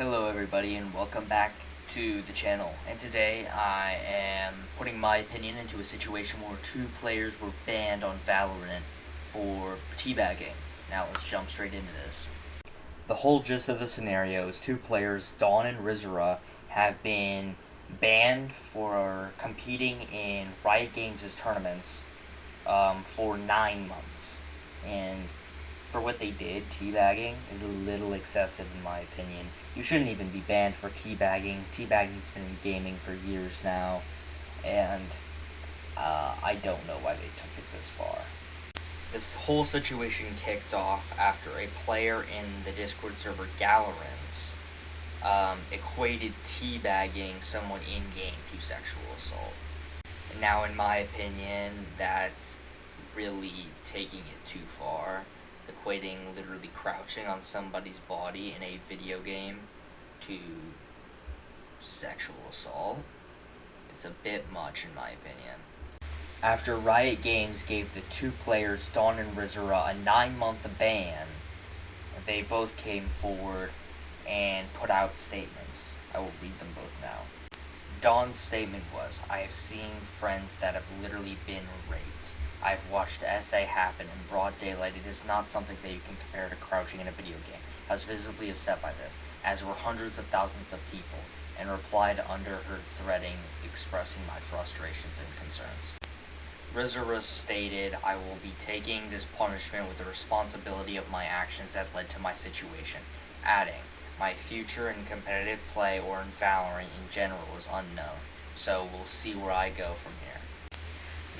Hello everybody and welcome back to the channel, and today I am putting my opinion into a situation where two players were banned on Valorant for teabagging. Now let's jump straight into this. The whole gist of the scenario is two players, Dawn and Rizura, have been banned for competing in Riot Games' tournaments for 9 months, and for what they did, teabagging is a little excessive in my opinion. You shouldn't even be banned for teabagging. Teabagging's been in gaming for years now, and I don't know why they took it this far. This whole situation kicked off after a player in the Discord server Galorans equated teabagging someone in-game to sexual assault. Now, in my opinion, that's really taking it too far. Equating literally crouching on somebody's body in a video game to sexual assault. It's a bit much in my opinion. After Riot Games gave the two players, Dawn and Rizura, a 9-month ban, they both came forward and put out statements. I will read them both now. Dawn's statement was, "I have seen friends that have literally been raped. I've watched SA happen in broad daylight. It is not something that you can compare to crouching in a video game. I was visibly upset by this, as were hundreds of thousands of people, and replied under her threading, expressing my frustrations and concerns." Rizura stated, "I will be taking this punishment with the responsibility of my actions that led to my situation," adding, "My future in competitive play or in Valorant in general is unknown, so we'll see where I go from here."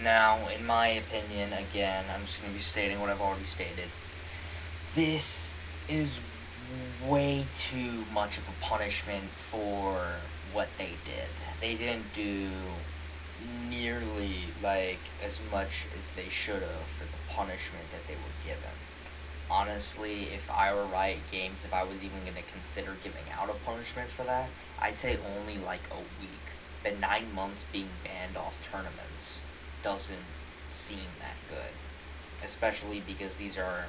Now, in my opinion, again, I'm just going to be stating what I've already stated. This is way too much of a punishment for what they did. They didn't do nearly, as much as they should have for the punishment that they were given. Honestly, if I were Riot Games, if I was even going to consider giving out a punishment for that, I'd say only a week. But 9 months being banned off tournaments doesn't seem that good, especially because these are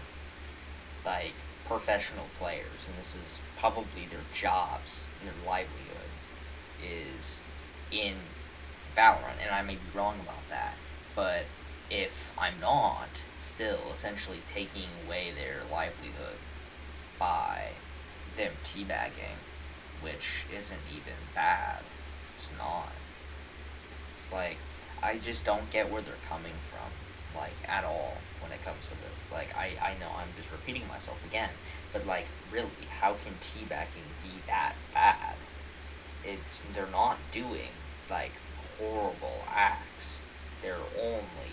professional players, and this is probably their jobs and their livelihood is in Valorant, and I may be wrong about that, but if I'm not, still essentially taking away their livelihood by them teabagging, which isn't even bad. It's not. It's I just don't get where they're coming from, at all, when it comes to this. I know I'm just repeating myself again, but, really, how can teabagging be that bad? They're not doing, horrible acts. They're only,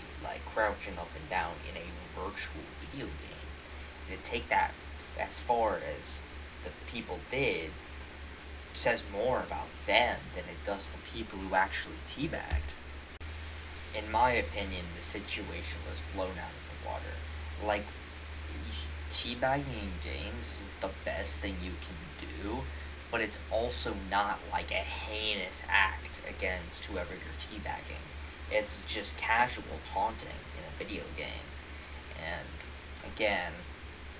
crouching up and down in a virtual video game. To take that as far as the people did says more about them than it does the people who actually teabagged. In my opinion, the situation was blown out of the water. Teabagging in games is the best thing you can do, but it's also not a heinous act against whoever you're teabagging. It's just casual taunting in a video game. And again,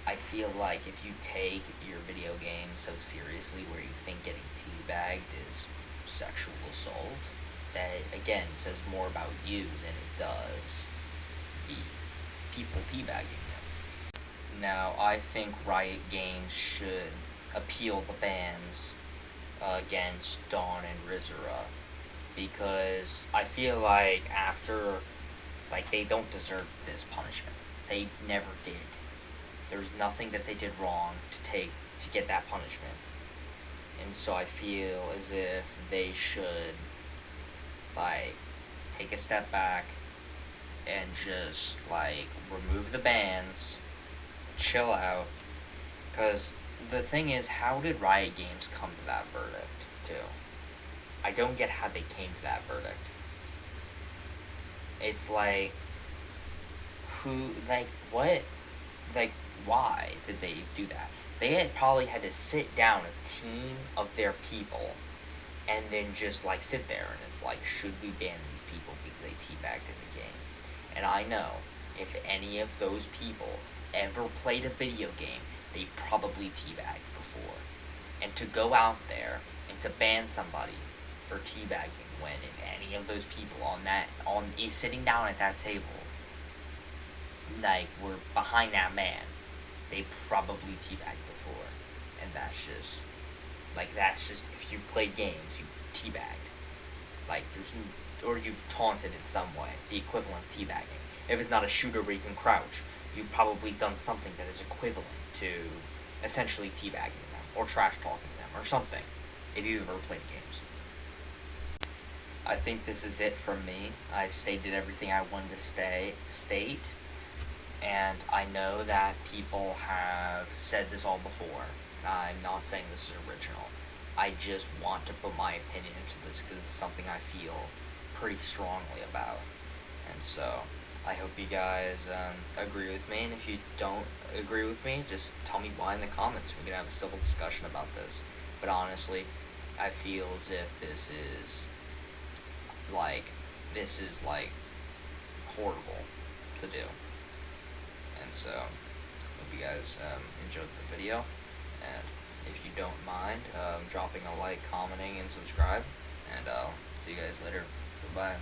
I feel like if you take your video game so seriously where you think getting teabagged is sexual assault, that again says more about you than it does the people teabagging you. Now, I think Riot Games should appeal the bans against Dawn and Rizura, because I feel after they don't deserve this punishment. They never did. There's nothing that they did wrong to get that punishment. And so I feel as if they should take a step back and just remove the bans, chill out, because the thing is, how did Riot Games come to that verdict too? I don't get how they came to that verdict. It's who, what, why did they do that? They probably had to sit down a team of their people and then just sit there, and it's should we ban these people because they teabagged in the game? And I know if any of those people ever played a video game, they probably teabagged before. And to go out there and to ban somebody for teabagging when if any of those people is sitting down at that table, like, were behind that man, they probably teabagged before. And that's just if you've played games, you've teabagged. Like, or you've taunted in some way, the equivalent of teabagging. If it's not a shooter where you can crouch, you've probably done something that is equivalent to essentially teabagging them, or trash talking them, or something, if you've ever played games. I think this is it from me. I've stated everything I wanted to state, and I know that people have said this all before. I'm not saying this is original. I just want to put my opinion into this because it's something I feel pretty strongly about. And so, I hope you guys agree with me, and if you don't agree with me, just tell me why in the comments. We can have a civil discussion about this. But honestly, I feel as if this is horrible to do. And so, hope you guys enjoyed the video, and if you don't mind dropping a like, commenting, and subscribe, and I'll see you guys later. Goodbye.